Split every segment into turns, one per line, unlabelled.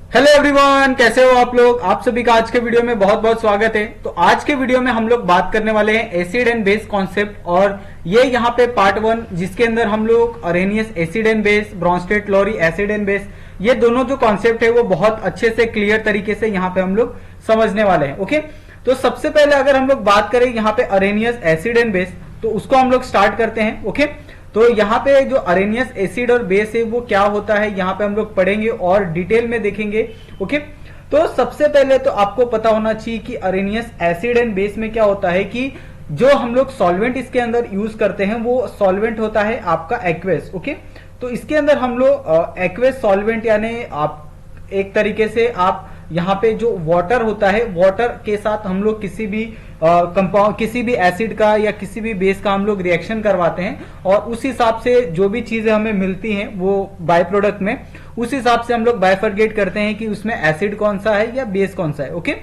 Hello everyone, कैसे हो आप लोग। आप सभी का आज के वीडियो में बहुत बहुत स्वागत है। तो आज के वीडियो में हम लोग बात करने वाले हैं एसिड एंड बेस कॉन्सेप्ट, और ये यहाँ पे पार्ट 1 जिसके अंदर हम लोग Arrhenius acid and base, Bronsted Lowry acid and base, ये दोनों जो कॉन्सेप्ट है वो बहुत अच्छे से क्लियर तरीके से यहाँ पे हम लोग समझने वाले हैं। ओके, तो सबसे पहले अगर हम लोग बात करें यहाँ पे अरेनियस एसिड एंड बेस, तो उसको हम लोग स्टार्ट करते हैं। ओके, तो यहाँ पे जो अरेनियस एसिड और बेस है वो क्या होता है यहाँ पे हम लोग पढ़ेंगे और डिटेल में देखेंगे। ओके, तो सबसे पहले तो आपको पता होना चाहिए कि अरेनियस एसिड एंड बेस में क्या होता है कि जो हम लोग सॉल्वेंट इसके अंदर यूज करते हैं वो सॉल्वेंट होता है आपका एक्वेस। ओके, तो इसके अंदर हम लोग एक्वेस सॉल्वेंट यानी आप एक तरीके से आप यहाँ पे जो वाटर होता है, वाटर के साथ हम लोग किसी भी कंपाउंड, किसी भी एसिड का या किसी भी बेस का हम लोग रिएक्शन करवाते हैं, और उस हिसाब से जो भी चीजें हमें मिलती हैं वो बाय प्रोडक्ट में, उस हिसाब से हम लोग बाइफरगेट करते हैं कि उसमें एसिड कौन सा है या बेस कौन सा है। ओके,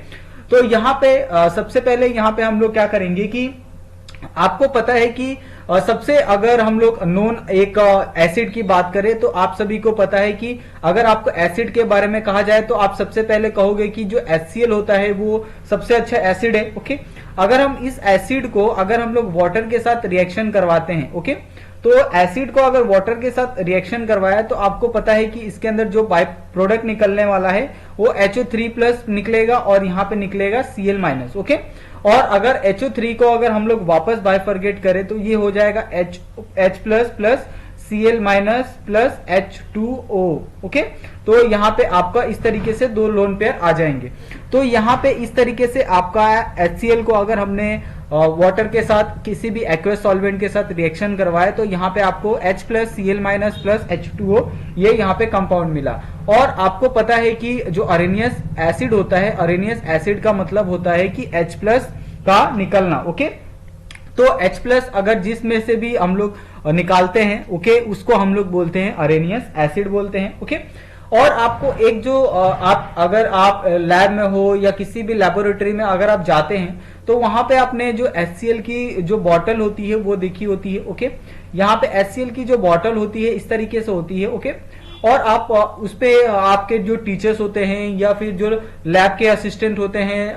तो यहाँ पे सबसे पहले यहाँ पे हम लोग क्या करेंगे कि आपको पता है कि सबसे अगर हम लोग नोन एक एसिड की बात करें तो आप सभी को पता है कि अगर आपको एसिड के बारे में कहा जाए तो आप सबसे पहले कहोगे कि जो HCl होता है वो सबसे अच्छा एसिड है। ओके, अगर हम इस एसिड को अगर हम लोग वाटर के साथ रिएक्शन करवाते हैं, ओके, तो एसिड को अगर वाटर के साथ रिएक्शन करवाया तो आपको पता है कि इसके अंदर जो बाय प्रोडक्ट निकलने वाला है वो HO3+ निकलेगा और यहाँ पे निकलेगा Cl-। ओके, और अगर HO3 को अगर हम लोग वापस बाइफरगेट करें तो ये हो जाएगा H+ plus Cl- plus H2O। Okay, तो यहाँ पे आपका इस तरीके से दो लोन पेयर आ जाएंगे। तो यहाँ पे इस तरीके से आपका HCl को अगर हमने वाटर के साथ किसी भी एक्वस सॉल्वेंट के साथ रिएक्शन करवाए तो यहाँ पे आपको H+ Cl- प्लस H2O ये यहाँ पे कंपाउंड मिला। और आपको पता है कि जो अरेनियस एसिड होता है, अरेनियस एसिड का मतलब होता है कि H+ का निकलना। ओके, तो H+ अगर जिसमें से भी हम लोग निकालते हैं, ओके, उसको हम लोग बोलते हैं अरेनियस एसिड बोलते हैं। ओके, और आपको एक जो आप अगर आप लैब में हो या किसी भी लेबोरेटरी में अगर आप जाते हैं तो वहां पे आपने जो HCl की जो बॉटल होती है वो देखी होती है। ओके, यहाँ पे HCl की जो बॉटल होती है इस तरीके से होती है। ओके, और आप उस पे आपके जो टीचर्स होते हैं या फिर जो लैब के असिस्टेंट होते हैं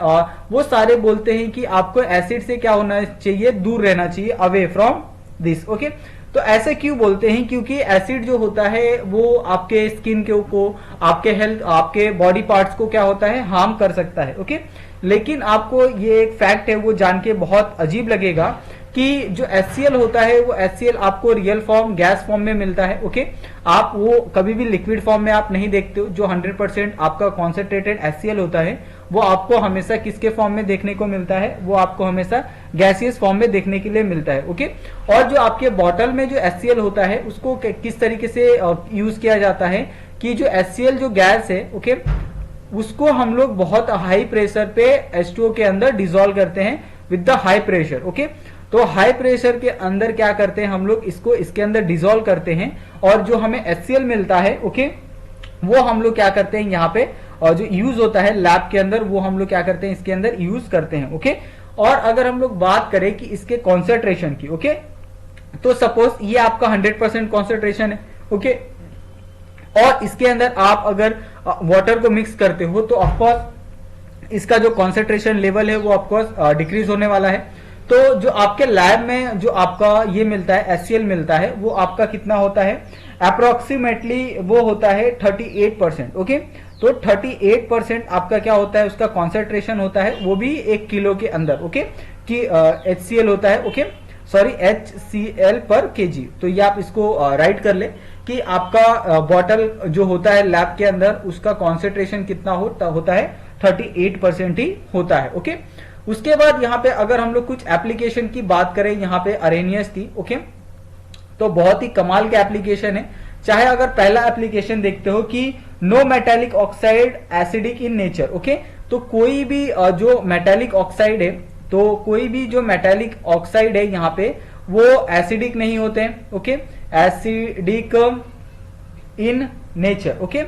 वो सारे बोलते हैं कि आपको एसिड से क्या होना चाहिए, दूर रहना चाहिए, अवे फ्रॉम दिस। ओके, तो ऐसे क्यों बोलते हैं? क्योंकि एसिड जो होता है वो आपके स्किन के को, आपके हेल्थ, आपके बॉडी पार्ट्स को क्या होता है, हार्म कर सकता है। ओके, लेकिन आपको ये एक फैक्ट है वो जान के बहुत अजीब लगेगा कि जो HCl होता है वो HCl आपको रियल फॉर्म, गैस फॉर्म में मिलता है। ओके, आप वो कभी भी लिक्विड फॉर्म में आप नहीं देखते हो। जो 100% आपका कॉन्सेंट्रेटेड HCl होता है वो आपको हमेशा किसके फॉर्म में देखने को मिलता है, वो आपको हमेशा गैसियस फॉर्म में देखने के लिए मिलता है। ओके, और जो आपके बॉटल में जो HCl होता है उसको किस तरीके से यूज किया जाता है कि जो HCl जो गैस है, ओके, उसको हम लोग बहुत हाई प्रेशर पे H2O के अंदर डिजोल्व करते हैं with the high pressure. Okay, तो हाई प्रेशर के अंदर क्या करते हैं हम लोग, इसको इसके अंदर डिजोल्व करते हैं, और जो हमें HCl मिलता है, ओके, वो हम लोग क्या करते हैं यहाँ पे, और जो यूज होता है लैब के अंदर वो हम लोग क्या करते हैं इसके अंदर यूज करते हैं। ओके, और अगर हम लोग बात करें कि इसके कॉन्सेंट्रेशन की, ओके, तो सपोज ये आपका 100% कॉन्सेंट्रेशन है। ओके, और इसके अंदर आप अगर वाटर को मिक्स करते हो तो ऑफकोर्स इसका जो कॉन्सेंट्रेशन लेवल है वो ऑफकोर्स डिक्रीज होने वाला है। तो जो आपके लैब में जो आपका ये मिलता है HCl मिलता है वो आपका कितना होता है, अप्रोक्सीमेटली वो होता है 38%। ओके, तो 38% आपका क्या होता है, उसका कॉन्सेंट्रेशन होता है, वो भी 1 किलो के अंदर। ओके, कि HCl होता है, ओके, सॉरी HCl पर kg। तो ये आप इसको राइट कर ले कि आपका बॉटल जो होता है लैब के अंदर उसका कॉन्सेंट्रेशन कितना होता है, 38% ही होता है। ओके, उसके बाद यहाँ पे अगर हम लोग कुछ एप्लीकेशन की बात करें यहाँ पे अरेनियस की, ओके, तो बहुत ही कमाल के एप्लीकेशन है। चाहे अगर पहला एप्लीकेशन देखते हो कि no metallic oxide acidic in nature. Okay, तो कोई भी जो मेटेलिक ऑक्साइड है, तो कोई भी जो मेटेलिक ऑक्साइड है यहाँ पे वो एसिडिक नहीं होते हैं। Okay, acidic in nature. Okay,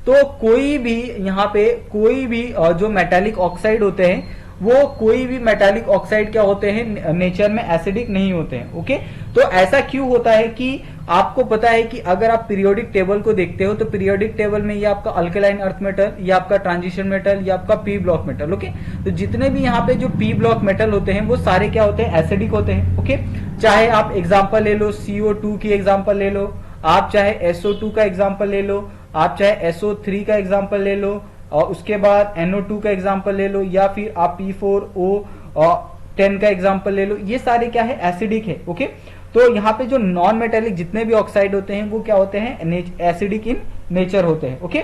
तो कोई भी यहाँ पे कोई भी जो मेटेलिक ऑक्साइड होते हैं वो कोई भी मेटालिक ऑक्साइड क्या होते हैं नेचर में एसिडिक नहीं होते हैं। ओके, तो ऐसा क्यों होता है कि आपको पता है कि अगर आप पीरियोडिक टेबल को देखते हो तो पीरियोडिक टेबल में ये आपका अल्कलाइन अर्थ मेटल, ये आपका ट्रांजिशन मेटल, ये आपका पी ब्लॉक मेटल। ओके, तो जितने भी यहाँ पे जो पी ब्लॉक मेटल होते हैं वो सारे क्या होते हैं, एसिडिक होते हैं। ओके, चाहे आप एग्जाम्पल ले लो CO2 की एग्जाम्पल ले लो, आप चाहे SO2 का एग्जाम्पल ले लो, आप चाहे SO3 का एग्जाम्पल ले लो, और उसके बाद NO2 का एग्जाम्पल ले लो, या फिर आप P4O10 का एग्जाम्पल ले लो। ये सारे क्या है, एसिडिक है। ओके, तो यहाँ पे जो नॉन मेटेलिक जितने भी ऑक्साइड होते हैं वो क्या होते हैं, एसिडिक इन नेचर होते हैं। ओके,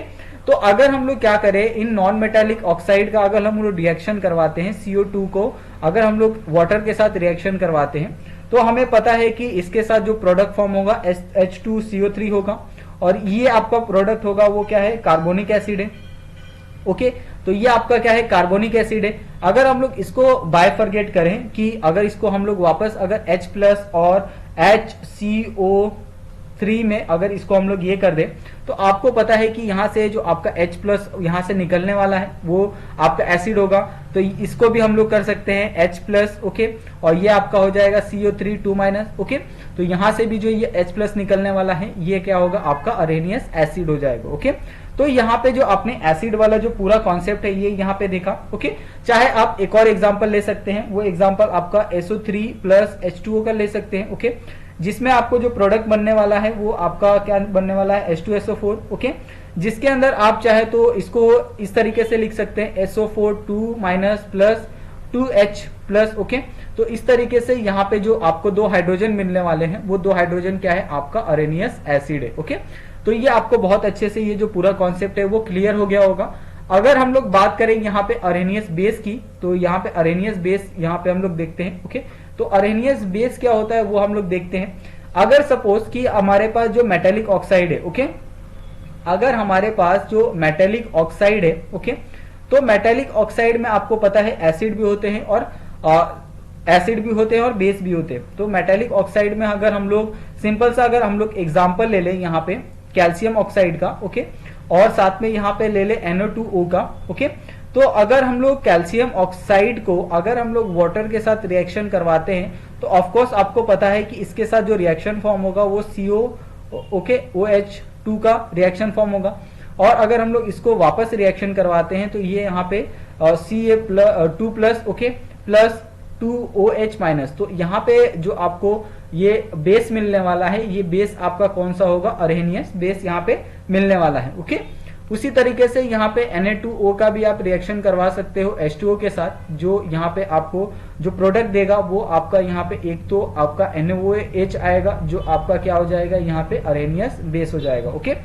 तो अगर हम लोग क्या करें, इन नॉन मेटेलिक ऑक्साइड का अगर हम लोग रिएक्शन करवाते हैं, CO2 को अगर हम लोग वाटर के साथ रिएक्शन करवाते हैं, तो हमें पता है कि इसके साथ जो प्रोडक्ट फॉर्म होगा H2CO3 होगा, और ये आपका प्रोडक्ट होगा वो क्या है, कार्बोनिक एसिड है। ओके, तो ये आपका क्या है, कार्बोनिक एसिड है। अगर हम लोग इसको बायफर्गेट करें कि अगर इसको हम लोग वापस अगर H प्लस और HCO3 में अगर इसको हम लोग ये कर दें, तो आपको पता है कि यहाँ से जो आपका H प्लस यहाँ से निकलने वाला है वो आपका एसिड होगा, तो इसको भी हम लोग कर सकते हैं H प्लस। ओके, और ये आपका हो जाएगा CO3 2 माइनस। ओके, तो यहाँ से भी जो ये H प्लस निकलने वाला है ये क्या होगा, आपका अरेनियस एसिड हो जाएगा। ओके, तो यहाँ पे जो आपने एसिड वाला जो पूरा कॉन्सेप्ट है ये यहाँ पे देखा। ओके, चाहे आप एक और एग्जांपल ले सकते हैं, वो एग्जांपल आपका SO3 प्लस H2O का ले सकते हैं। ओके, जिसमें आपको जो प्रोडक्ट बनने वाला है वो आपका क्या बनने वाला है, H2SO4। ओके, जिसके अंदर आप चाहे तो इसको इस तरीके से लिख सकते हैं, SO4 2 minus plus 2H plus. Okay, तो इस तरीके से यहाँ पे जो आपको दो हाइड्रोजन मिलने वाले हैं वो दो हाइड्रोजन क्या है, आपका अरेनियस एसिड है। ओके, तो ये आपको बहुत अच्छे से ये जो पूरा कॉन्सेप्ट है वो क्लियर हो गया होगा। अगर हम लोग बात करें यहाँ पे अरेनियस बेस की, तो यहाँ पे अरेनियस बेस यहाँ पे हम लोग देखते हैं। ओके, तो अरेनियस बेस क्या होता है वो हम लोग देखते हैं। अगर सपोज कि हमारे पास जो मेटेलिक ऑक्साइड है, ओके, अगर हमारे पास जो मेटेलिक ऑक्साइड है, ओके, तो मेटेलिक ऑक्साइड में आपको पता है एसिड भी होते हैं और बेस भी होते हैं। तो मेटेलिक ऑक्साइड में अगर हम लोग सिंपल सा अगर हम लोग एग्जांपल ले लें यहाँ पे कैल्शियम ऑक्साइड का, ओके, और साथ में यहाँ पे ले ले NO2O का। ओके, तो अगर हम लोग कैल्शियम ऑक्साइड को अगर हम लोग वाटर के साथ रिएक्शन करवाते हैं तो ऑफ कोर्स आपको पता है कि इसके साथ जो रिएक्शन फॉर्म होगा वो OH2 का रिएक्शन फॉर्म होगा, और अगर हम लोग इसको वापस रिएक्शन करवाते हैं तो ये यहाँ पे Ca2 plus, okay, plus 2OH minus. तो यहाँ पे जो आपको ये बेस मिलने वाला है, ये बेस आपका कौन सा होगा, अरेनियस बेस यहाँ पे मिलने वाला है। ओके, उसी तरीके से यहाँ पे Na2O का भी आप रिएक्शन करवा सकते हो H2O के साथ, जो यहाँ पे आपको जो प्रोडक्ट देगा वो आपका यहाँ पे एक तो आपका NaOH आएगा, जो आपका क्या हो जाएगा, यहाँ पे अरेनियस बेस हो जाएगा। ओके,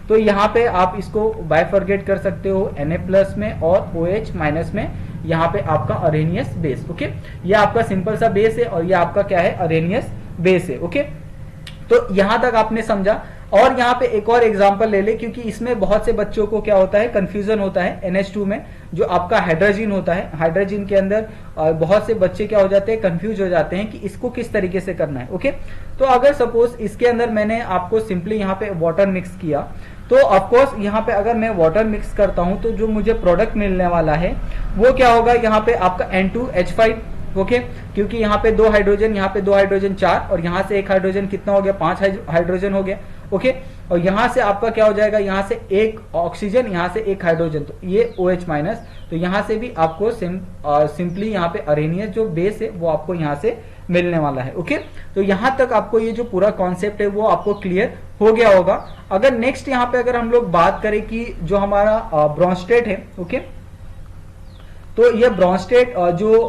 तो यहाँ पे आप इसको बायफर्गेट कर सकते हो Na प्लस में और OH माइनस में, यहाँ पे आपका अरेनियस बेस। ओके, ये आपका सिंपल सा बेस है और ये आपका क्या है, अरेनियस बेस है। ओके, तो यहां तक आपने समझा। और यहाँ पे एक और एग्जांपल ले ले, क्योंकि इसमें बहुत से बच्चों को क्या होता है, कंफ्यूजन होता है NH2 में जो आपका हाइड्रोजन होता है, हाइड्रोजन के अंदर बहुत से बच्चे क्या हो जाते हैं, कंफ्यूज हो जाते हैं कि इसको किस तरीके से करना है। ओके, तो अगर सपोज इसके अंदर मैंने आपको सिंपली यहाँ पे वाटर मिक्स किया, तो ऑफकोर्स यहाँ पे अगर मैं वाटर मिक्स करता हूं तो जो मुझे प्रोडक्ट मिलने वाला है वो क्या होगा, यहाँ पे आपका N2H5। ओके, क्योंकि यहाँ पे दो हाइड्रोजन, यहाँ पे दो हाइड्रोजन 4, और यहाँ से एक हाइड्रोजन कितना हो गया, 5 हाइड्रोजन हो गया। ओके, और यहाँ से आपका क्या हो जाएगा, यहाँ से एक ऑक्सीजन, यहाँ से एक हाइड्रोजन, तो ये OH माइनस। तो यहाँ से भी आपको सिंपली यहाँ पे अरेनियस जो बेस है वो आपको यहाँ से मिलने वाला है। ओके, तो यहाँ तक आपको ये जो पूरा कॉन्सेप्ट है वो आपको क्लियर हो गया होगा। अगर नेक्स्ट यहाँ पे अगर हम लोग बात करें कि जो हमारा ब्रोंस्टेट है, ओके, तो ये ब्रोंस्टेट जो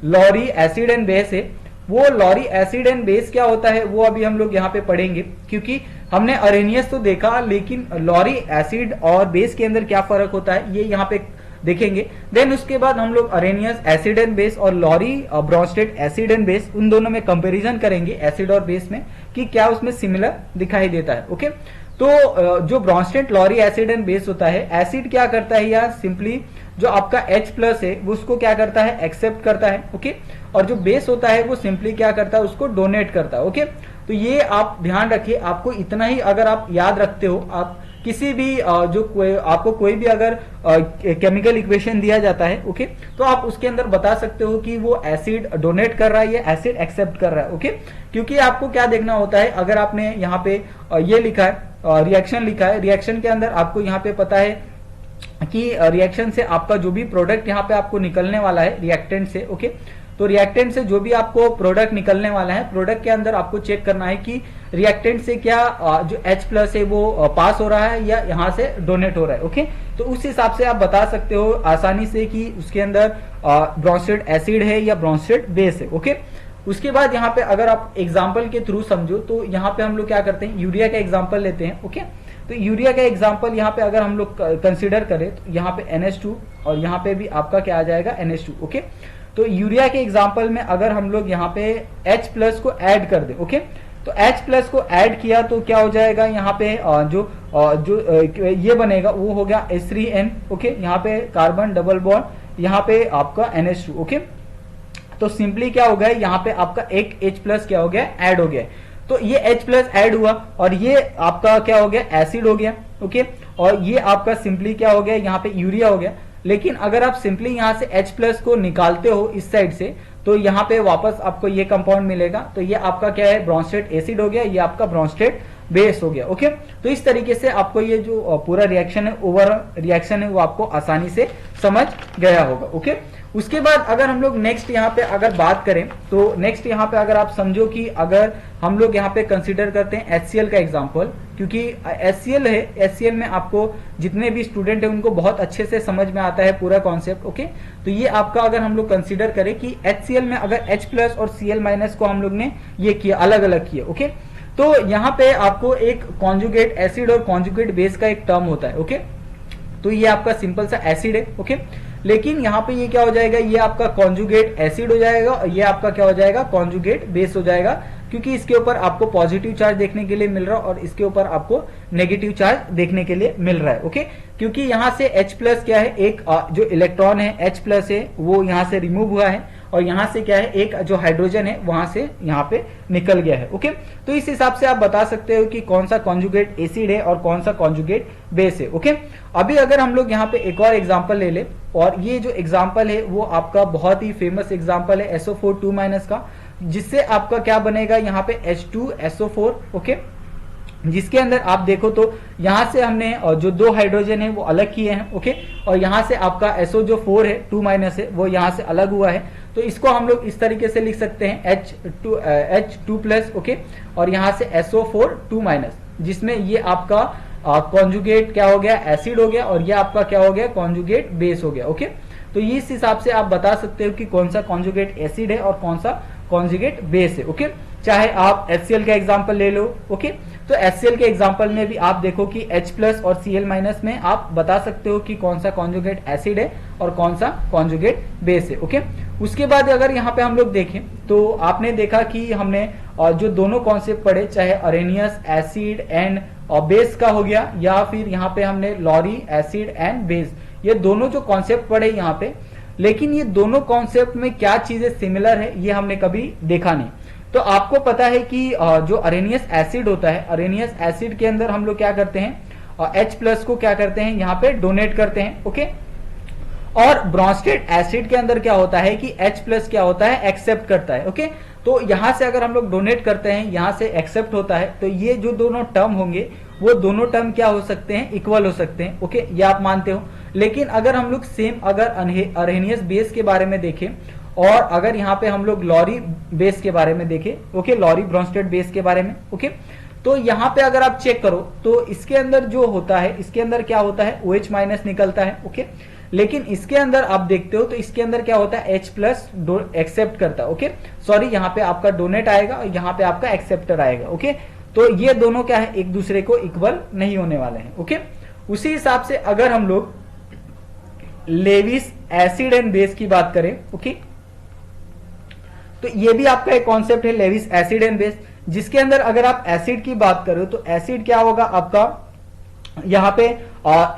लॉरी एसिड एंड बेस है, वो लॉरी एसिड एंड बेस क्या होता है वो अभी हम लोग यहाँ पे पढ़ेंगे, क्योंकि हमने अरेनियस तो देखा लेकिन लॉरी एसिड और बेस के अंदर क्या फर्क होता है ये यहाँ पे देखेंगे। देन उसके बाद हम लोग अरेनियस एसिड एंड बेस और लॉरी ब्रोंस्टेट एसिड एंड बेस, उन दोनों में कंपैरिजन करेंगे एसिड और बेस में कि क्या उसमें सिमिलर दिखाई देता है। ओके, तो जो ब्रोंस्टेट लॉरी एसिड एंड बेस होता है, एसिड क्या करता है यार, सिंपली जो आपका H प्लस है वो उसको क्या करता है, एक्सेप्ट करता है। ओके, और जो बेस होता है वो सिंपली क्या करता है, उसको डोनेट करता है। ओके, तो ये आप ध्यान रखिए, आपको इतना ही अगर आप याद रखते हो आप किसी भी आपको कोई भी अगर केमिकल इक्वेशन दिया जाता है, ओके, तो आप उसके अंदर बता सकते हो कि वो एसिड डोनेट कर रहा है या एसिड एक्सेप्ट कर रहा है, ओके। क्योंकि आपको क्या देखना होता है, अगर आपने यहाँ पे ये लिखा है रिएक्शन लिखा है, रिएक्शन के अंदर आपको यहाँ पे पता है कि रिएक्शन से आपका जो भी प्रोडक्ट यहाँ पे आपको निकलने वाला है रिएक्टेंट से, ओके, तो रिएक्टेंट से जो भी आपको प्रोडक्ट निकलने वाला है, प्रोडक्ट के अंदर आपको चेक करना है कि रिएक्टेंट से क्या जो H+ है वो पास हो रहा है या यहाँ से डोनेट हो रहा है, ओके। तो उस हिसाब से आप बता सकते हो आसानी से कि उसके अंदर ब्रोंस्टेड एसिड है या ब्रोंस्टेड बेस है, ओके। उसके बाद यहाँ पे अगर आप एग्जाम्पल के थ्रू समझो तो यहाँ पे हम लोग क्या करते हैं, यूरिया का एग्जाम्पल लेते हैं, ओके। तो यूरिया का एग्जाम्पल यहाँ पे अगर हम लोग कंसिडर करें तो यहाँ पे NH2 और यहाँ पे भी आपका क्या आ जाएगा NH2, ओके। तो यूरिया के एग्जाम्पल में अगर हम लोग यहाँ पे H+ को ऐड कर दे, ओके, तो H+ को ऐड किया तो क्या हो जाएगा, यहाँ पे जो ये बनेगा वो हो गया H3N, ओके, यहाँ पे कार्बन डबल बॉन्ड, यहाँ पे आपका NH2, ओके। तो सिंपली क्या हो गया, यहाँ पे आपका एक H+ क्या हो गया, ऐड हो गया। तो ये H+ ऐड हुआ और ये आपका क्या हो गया, एसिड हो गया, ओके। और ये आपका सिंपली क्या हो गया, यहाँ पे यूरिया हो गया। लेकिन अगर आप सिंपली यहाँ से H+ को निकालते हो इस साइड से, तो यहाँ पे वापस आपको ये कंपाउंड मिलेगा। तो ये आपका क्या है, ब्रोंस्टेड एसिड हो गया, ये आपका ब्रोंस्टेड बेस हो गया, ओके। तो इस तरीके से आपको ये जो पूरा रिएक्शन है, ओवर रिएक्शन है, वो आपको आसानी से समझ गया होगा, ओके। उसके बाद अगर हम लोग नेक्स्ट यहाँ पे अगर बात करें तो नेक्स्ट यहाँ पे अगर आप समझो कि अगर हम लोग यहाँ पे कंसीडर करते हैं HCl का एग्जांपल, क्योंकि HCl है, HCl में आपको जितने भी स्टूडेंट है उनको बहुत अच्छे से समझ में आता है पूरा कॉन्सेप्ट, ओके। तो ये आपका अगर हम लोग कंसीडर करें कि HCl में अगर H+ और Cl- को हम लोग ने ये किया, अलग अलग किया, ओके। तो यहाँ पे आपको एक कॉन्जुगेट एसिड और कॉन्जुगेट बेस का एक टर्म होता है, ओके। तो ये आपका सिंपल सा एसिड है, ओके। लेकिन यहाँ पे ये क्या हो जाएगा, ये आपका कॉन्जुगेट एसिड हो जाएगा और ये आपका क्या हो जाएगा, कॉन्जुगेट बेस हो जाएगा, क्योंकि इसके ऊपर आपको पॉजिटिव चार्ज देखने के लिए मिल रहा है और इसके ऊपर आपको नेगेटिव चार्ज देखने के लिए मिल रहा है, ओके। क्योंकि यहाँ से H+ क्या है, एक जो इलेक्ट्रॉन है H+ है वो यहाँ से रिमूव हुआ है और यहाँ से क्या है, एक जो हाइड्रोजन है वहां से यहाँ पे निकल गया है, ओके। तो इस हिसाब से आप बता सकते हो कि कौन सा कॉन्जुगेट एसिड है और कौन सा कॉन्जुगेट बेस है, ओके। अभी अगर हम लोग यहाँ पे एक और एग्जांपल ले ले, और ये जो एग्जांपल है वो आपका बहुत ही फेमस एग्जांपल है SO4 2- का, जिससे आपका क्या बनेगा, यहाँ पे H2SO4, ओके, जिसके अंदर आप देखो तो यहाँ से हमने जो दो हाइड्रोजन है वो अलग किए हैं, ओके। और यहाँ से आपका SO जो 4 है 2- है वो यहाँ से अलग हुआ है। तो इसको हम लोग इस तरीके से लिख सकते हैं H2+, ओके, और यहाँ से SO4 2-, जिसमें ये आपका कॉन्जुगेट क्या हो गया, एसिड हो गया, और ये आपका क्या हो गया, कॉन्जुगेट बेस हो गया, ओके। तो इस हिसाब से आप बता सकते हो कि कौन सा कॉन्जुगेट एसिड है और कौन सा कॉन्जुगेट बेस है, ओके। चाहे आप HCl का एग्जांपल ले लो, ओके। तो HCl के एग्जांपल में भी आप देखो कि H+ और Cl- में आप बता सकते हो कि कौन सा कॉन्जुगेट एसिड है और कौन सा कॉन्जुगेट बेस है, ओके। उसके बाद अगर यहाँ पे हम लोग देखें तो आपने देखा कि हमने जो दोनों कॉन्सेप्ट पढ़े, चाहे अरेनियस एसिड एंड बेस का हो गया, या फिर यहाँ पे हमने लॉरी एसिड एंड बेस, ये दोनों जो कॉन्सेप्ट पढ़े यहाँ पे, लेकिन ये दोनों कॉन्सेप्ट में क्या चीजें सिमिलर है ये हमने कभी देखा नहीं। तो आपको पता है कि जो अरेनियस एसिड होता है, अरेनियस एसिड के अंदर हम लोग क्या करते हैं, H+ को क्या करते हैं, यहाँ पे डोनेट करते हैं, ओके। और ब्रोंस्टेड एसिड के अंदर क्या होता है कि H+ क्या होता है, एक्सेप्ट करता है, ओके। तो यहां से अगर हम लोग डोनेट करते हैं, यहां से एक्सेप्ट होता है, तो ये जो दोनों टर्म होंगे वो दोनों टर्म क्या हो सकते हैं, इक्वल हो सकते हैं, ओके, ये आप मानते हो। लेकिन अगर हम लोग सेम अगर अरेनियस बेस के बारे में देखें और अगर यहाँ पे हम लोग लॉरी बेस के बारे में देखें, ओके, लॉरी ब्रोंस्टेड बेस के बारे में, ओके, तो यहाँ पे अगर आप चेक करो तो इसके अंदर जो होता है, इसके अंदर क्या होता है, OH- निकलता है, ओके। लेकिन इसके अंदर आप देखते हो तो इसके अंदर क्या होता है, H+ एक्सेप्ट करता है, ओके। सॉरी, यहाँ पे आपका डोनेट आएगा और यहाँ पे आपका एक्सेप्टर आएगा, ओके। तो ये दोनों क्या है, एक दूसरे को इक्वल नहीं होने वाले हैं, ओके। उसी हिसाब से अगर हम लोग लेविस एसिड एंड बेस की बात करें, ओके, तो ये भी आपका एक कॉन्सेप्ट है, लेविस एसिड एंड बेस, जिसके अंदर अगर आप एसिड की बात करो तो एसिड क्या होगा आपका, यहाँ पे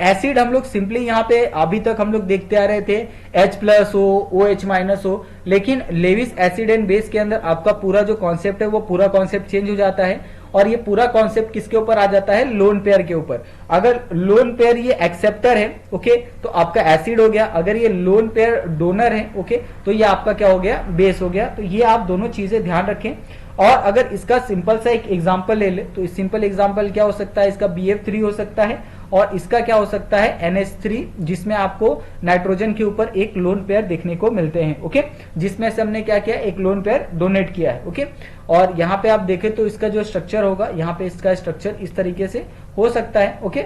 एसिड हम लोग सिंपली यहाँ पे अभी तक हम लोग देखते आ रहे थे H+ हो, OH- हो, लेकिन लेविस एसिड एंड बेस के अंदर आपका पूरा जो कॉन्सेप्ट है वो पूरा कॉन्सेप्ट चेंज हो जाता है और ये पूरा कॉन्सेप्ट किसके ऊपर आ जाता है, लोन पेयर के ऊपर। अगर लोन पेयर ये एक्सेप्टर है, ओके, तो आपका एसिड हो गया। अगर ये लोन पेयर डोनर है, ओके, तो ये आपका क्या हो गया, बेस हो गया। तो ये आप दोनों चीजें ध्यान रखें। और अगर इसका सिंपल सा एक एग्जांपल ले ले तो इस सिंपल एग्जांपल क्या हो सकता है, इसका BF3 हो सकता है और इसका क्या हो सकता है, NH3, जिसमें आपको नाइट्रोजन के ऊपर एक लोन पेयर देखने को मिलते हैं, ओके, जिसमें से हमने क्या किया, एक लोन पेयर डोनेट किया है, ओके। और यहाँ पे आप देखें तो इसका जो स्ट्रक्चर होगा, यहाँ पे इसका स्ट्रक्चर इस तरीके से हो सकता है, ओके,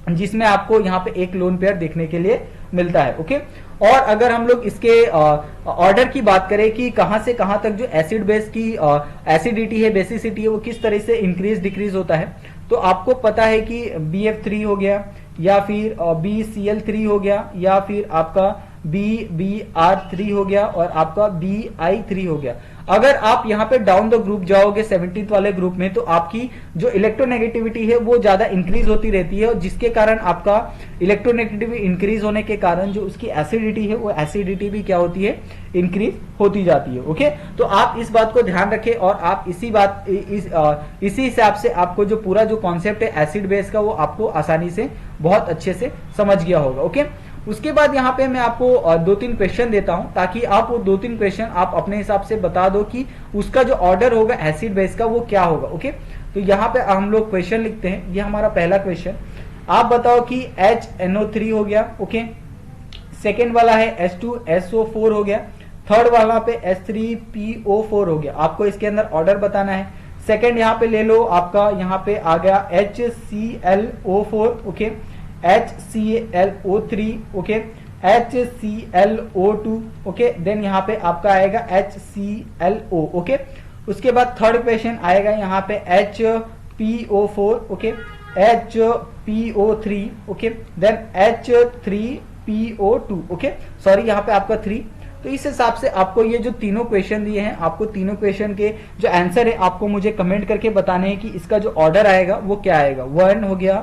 जिसमें आपको यहाँ पे एक लोन पेयर देखने के लिए मिलता है, ओके। और अगर हम लोग इसके ऑर्डर की बात करें कि कहां से कहां तक जो एसिड बेस की एसिडिटी है, बेसिसिटी है, वो किस तरह से इंक्रीज डिक्रीज होता है, तो आपको पता है कि BF3 हो गया या फिर BCl3 हो गया या फिर आपका BBr3 हो गया और आपका BI3 हो गया। अगर आप यहाँ पे डाउन द ग्रुप जाओगे 17th वाले ग्रुप में, तो आपकी जो इलेक्ट्रोनेगेटिविटी है वो ज्यादा इंक्रीज होती रहती है और जिसके कारण आपका इलेक्ट्रोनेगेटिविटी इंक्रीज होने के कारण जो उसकी एसिडिटी है वो एसिडिटी भी क्या होती है, इंक्रीज होती जाती है, ओके। तो आप इस बात को ध्यान रखें और आप इसी हिसाब से आपको जो पूरा जो कॉन्सेप्ट है एसिड बेस का वो आपको आसानी से बहुत अच्छे से समझ गया होगा, ओके। उसके बाद यहाँ पे मैं आपको 2-3 क्वेश्चन देता हूं ताकि आप वो 2-3 क्वेश्चन आप अपने हिसाब से बता दो कि उसका जो ऑर्डर होगा एसिड बेस का वो क्या होगा, ओके। तो यहाँ पे हम लोग क्वेश्चन लिखते हैं। ये हमारा पहला क्वेश्चन, आप बताओ कि HNO3 हो गया, ओके, सेकेंड वाला है H2SO4 हो गया, थर्ड वाला पे H3PO4 हो गया। आपको इसके अंदर ऑर्डर बताना है। सेकेंड यहाँ पे ले लो, आपका यहाँ पे आ गया HClO4, okay, HClO3, okay, HClO2, okay, then यहाँ पे आपका आएगा HClO, ओके। उसके बाद थर्ड क्वेश्चन आएगा यहाँ पे HPO4, okay, HPO3, okay, then H3PO2, okay, sorry यहाँ पे आपका 3। तो इस हिसाब से आपको ये जो तीनों क्वेश्चन दिए हैं, आपको तीनों क्वेश्चन के जो आंसर है आपको मुझे कमेंट करके बताने हैं कि इसका जो ऑर्डर आएगा वो क्या आएगा। 1 हो गया,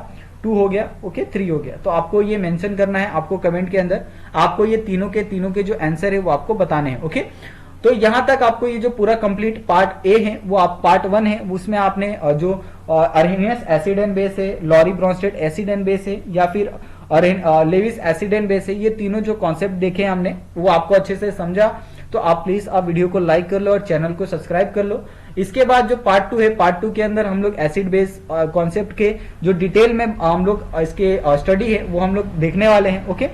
2 हो गया, ओके, 3 हो गया। तो आपको ये मेंशन करना है, आपको कमेंट के अंदर आपको ये तीनों के जो आंसर है वो आपको बताने हैं, ओके। तो यहां तक आपको ये जो पूरा कंप्लीट पार्ट ए है वो आप पार्ट 1 है, उसमें आपने जो अर्हेनियस एसिड एंड बेस है, Lowry Bronsted acid and base है या फिर लेविस एसिड एंड बेस है, ये तीनों जो कॉन्सेप्ट देखे हमने वो आपको अच्छे से समझा। तो आप प्लीज आप वीडियो को लाइक कर लो और चैनल को सब्सक्राइब कर लो। इसके बाद जो पार्ट 2 है, पार्ट 2 के अंदर हम लोग एसिड बेस कॉन्सेप्ट के जो डिटेल में हम लोग इसके स्टडी है वो हम लोग देखने वाले हैं, ओके।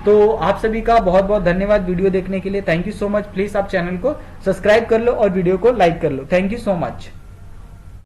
तो आप सभी का बहुत बहुत धन्यवाद वीडियो देखने के लिए। Thank you so much. Please आप चैनल को सब्सक्राइब कर लो और वीडियो को लाइक कर लो। Thank you so much.